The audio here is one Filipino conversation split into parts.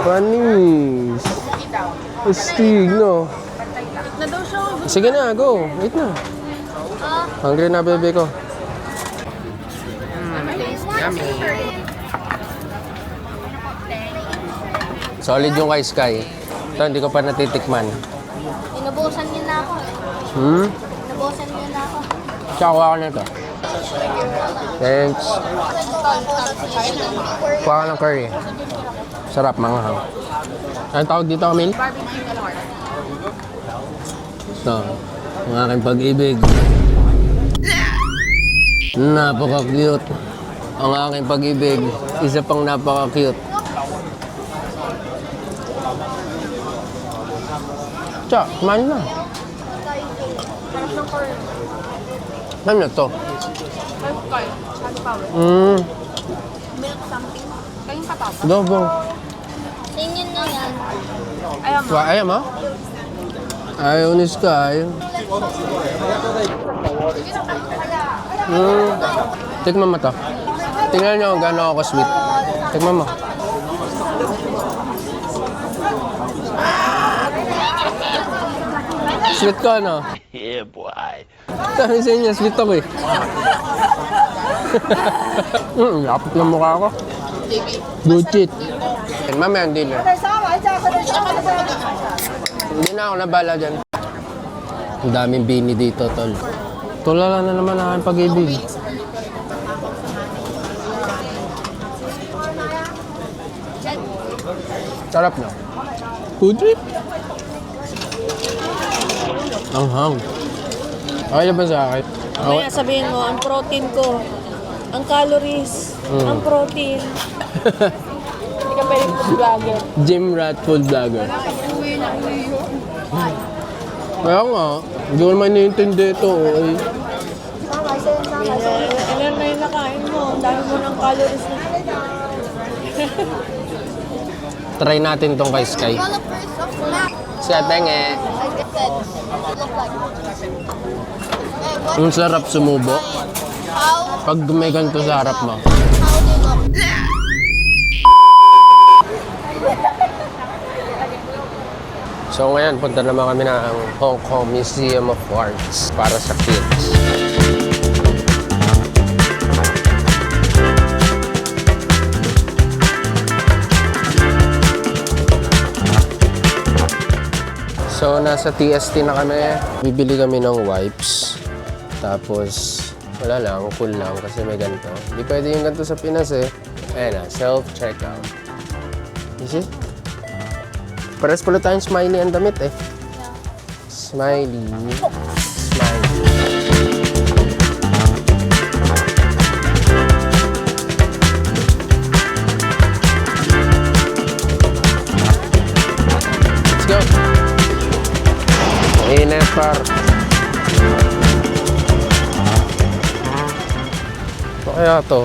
Panis. Astig, no? Na daw siya. Sige na, go. Wait na. Hungry na, bebe ko. Yummy. Solid yung kay Sky. Ito, hindi ko pa natitikman. Inubusan niyo na ako. Inubusan niyo na ako. Tsaka kuha ko na ito. Thanks. Kuha ka ng curry. Sarap, manghang. Anong tawag dito, Camille? Barbecue galore. Ito, ang aking pag-ibig. Napaka-cute. Ang aking pag-ibig. Isa pang napaka-cute. Tsa, kumain na. Harap ng curry. Ano na to? Five card. Five power. Milk something. Kayong patapa. Adobo. Tingin na yan. Ayaw mo. Ayaw mo? Ayaw ni Sky. Tikman mo to. Tingnan nyo kung gano'n ako sweet. Tikman mo. Sweet ko, ano? Yeah, boy. Sabi sa inyo, sweet ako eh. Lapot ng mukha ko. Good shit. Mamaya ang dealer. Hindi na ako nabala dyan. Ang daming bini dito, tol. Tulala na naman ang aking pag-ibig. Sarap na. Food trip. Ang hang. Okay na ba sa akin? Mamaya sabihin mo, ang protein ko, ang calories, ang protein. Hindi ka pwedeng food vlogger. Gym rat food vlogger. Kaya nga, hindi ko naman nintindi ito. Eh. Ilan na yung nakain mo? Ang dami mo ng calories na. Try natin tong kay Sky. Siya tenge. Ang sarap sumubo. Pag may ganito sa harap mo. So ngayon, punta naman kami ng Hong Kong Museum of Arts para sa kids. So nasa TST na kami. Bibili kami ng wipes. Tapos wala lang, cool lang kasi may ganito. Hindi pwede yung ganito sa Pinas eh. Ayan na, self-checkout. You see? Pares pala tayong smiley ang damit eh. Smiley. Smiley. Let's go. Init par. Ano kaya to?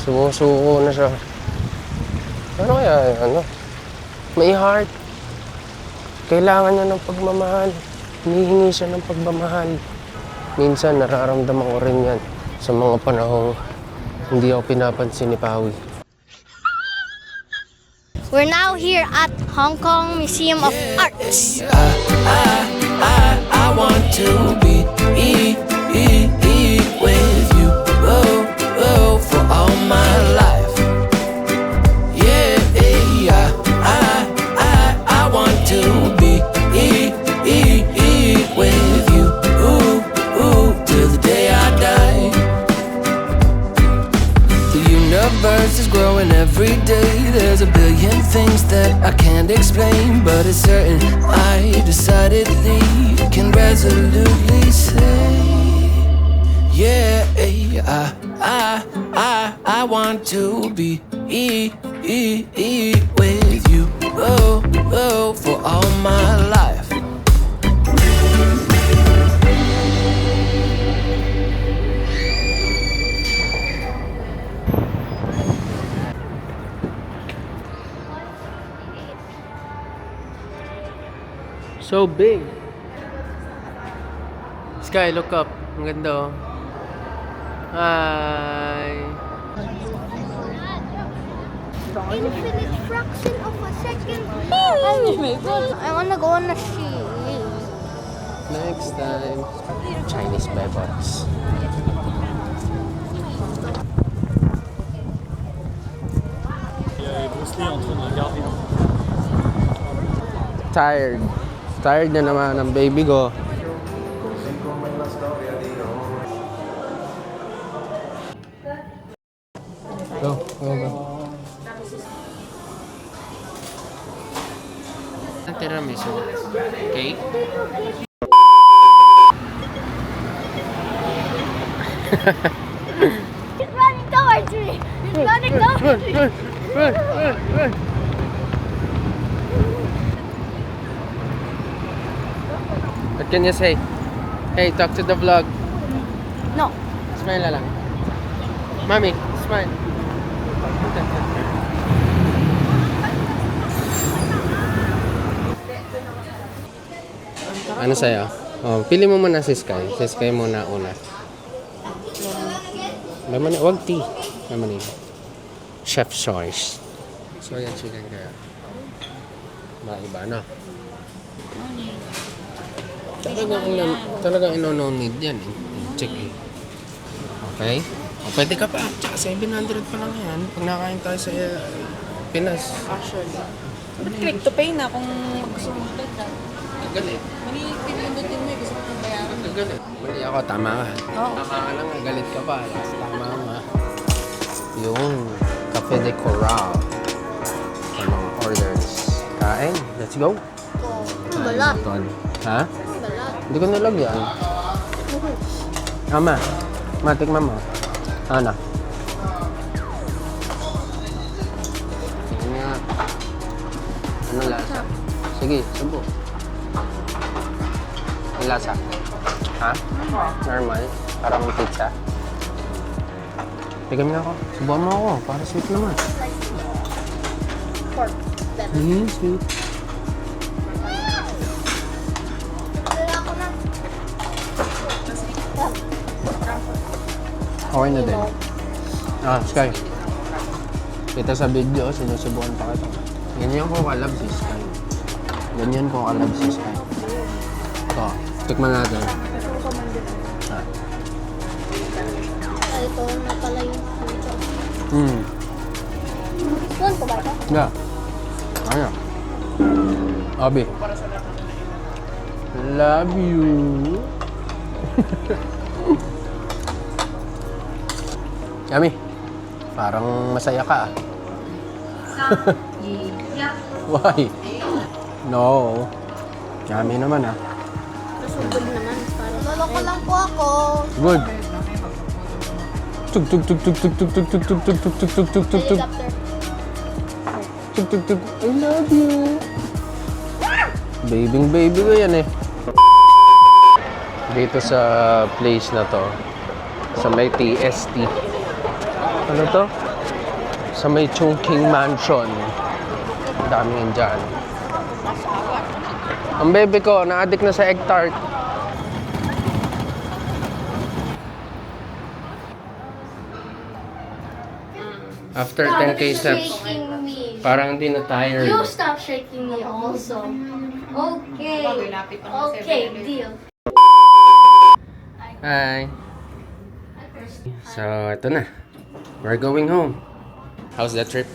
Sumusuko na siya. Ano kaya ano? May heart. Kailangan niya ng pagmamahal. Hinihingi siya ng pagmamahal. Minsan nararamdaman ko rin yan sa mga panahong hindi ako pinapansin ni Pawi. We're now here at Hong Kong Museum of Arts. I want to be with you, for all my life. Yeah, I want to be with you, till the day I die. The universe is growing every day. There's a billion things that I can't explain, but it's certain I decidedly can resolutely say, yeah, I want to be with you, for all my life. So big. Sky, look up. Ang ganda oh. Hi. Infinite fraction of a second. I wanna go on a ship. Next time. Chinese bebots. Tired. Tired na naman ang baby ko. Go, go, go. Ang tiramisu. Cake? He's running towards me. He's running towards me. What can you say? Hey, talk to the vlog. No. Smile na lang. Mami, smile. Ano sa'yo? Oh, pili mo muna si Sky. Si Sky muna una. Lemonade. Huwag tea. Lemonade. Chef's choice. So, yan chicken kaya. Maiba na. Talagang no need yan eh. Check eh. Okay? O, pwede ka pa. Tsaka 700 pa lang yan. Pag nakain tayo sa Pinas. Actually. Ba't click to pay na kung gusto mo click na? Galit. Mali, pinundutin mo gusto mo bayaran. Galit. Mali ako. Tama ka. Oo. Tama ka lang. Galit ka pa. Last tama ka. Yung Cafe de Coral. Anong orders? Kain. Let's go. Balat. Ha? Balat. Hindi ko nilagyan. Ama, matikman mo. Ano? Sige nga. Ano lasa? Sige, subo. Ang lasa? Ha? Normal? Parang pizza? Tigam na ako. Subuhan mo ako. Para sweet naman. Pork. Better. Sweet. Wala ko na. Okay na din. Ah, Sky. Kita sa video, sinusubukan pa kita. Ganyan ko kalab si Sky. Ganyan ko kalab si Sky. Ito, tikman natin. Ah. Ay, ito na pala yung puto. Saan ko ba ito? Yeah. Ano? Abi. Love you. Yummy. Parang masaya ka ah. Why? No. Yummy naman ah. Nasugod naman. Loloko lang po ako. Good. Tug tug tug tug tug tug tug tug tug tug tug tug tug tug tug tug Helicopter. tug tug tug. I love you. Baby ko yan eh. Dito sa place na to, sa may TST. Ano to? Sa may Chungking Mansion. Ang daming Indian. Ang baby ko, na-addict na sa egg tart. After 10k steps, Shaking me. parang hindi na tired. You stop shaking me also. Okay. Okay, deal. Hi. So, ito na. We're going home. How's the trip?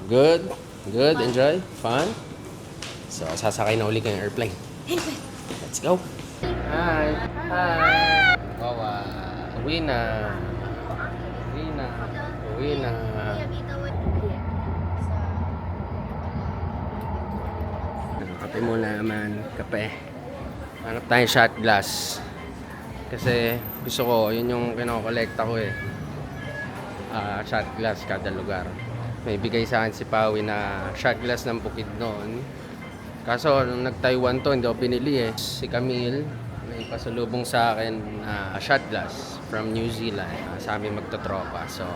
Good? Good? Enjoy? Fun? So, sasakay na uli kayong airplane. Let's go. Hi. Hi. Wawa. Uwi na. Uwi na. Uwi na. Kape muna naman. Kape. Hanap tayong shot glass. Kasi gusto ko, yun yung kinokolekta ko eh. Shot glass kada lugar. May bigay sa akin si Pawi na shot glass ng Bukid noon. Kaso nung nag-Taiwan to, hindi ako binili eh. Si Camille, may pasalubong sa akin na shot glass from New Zealand. Sa amin magtotropa. So,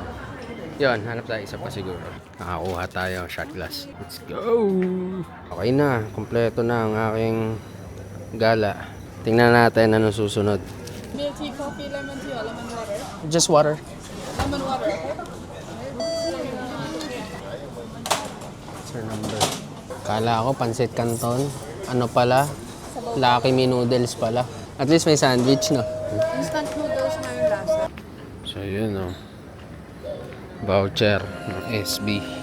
yun, hanap tayo isa pa siguro. Nakakuha tayo, shot glass. Let's go! Okay na, kompleto na ang aking gala. Tingnan natin anong susunod. Milk tea, coffee, lemon tea, or lemon water? Just water. Lemon water. Sir number. Kala ko pansit canton. Ano pala? Lucky Me noodles pala. At least may sandwich, no? Instant noodles na yung lasa. So, yun, oh. Voucher ng SB.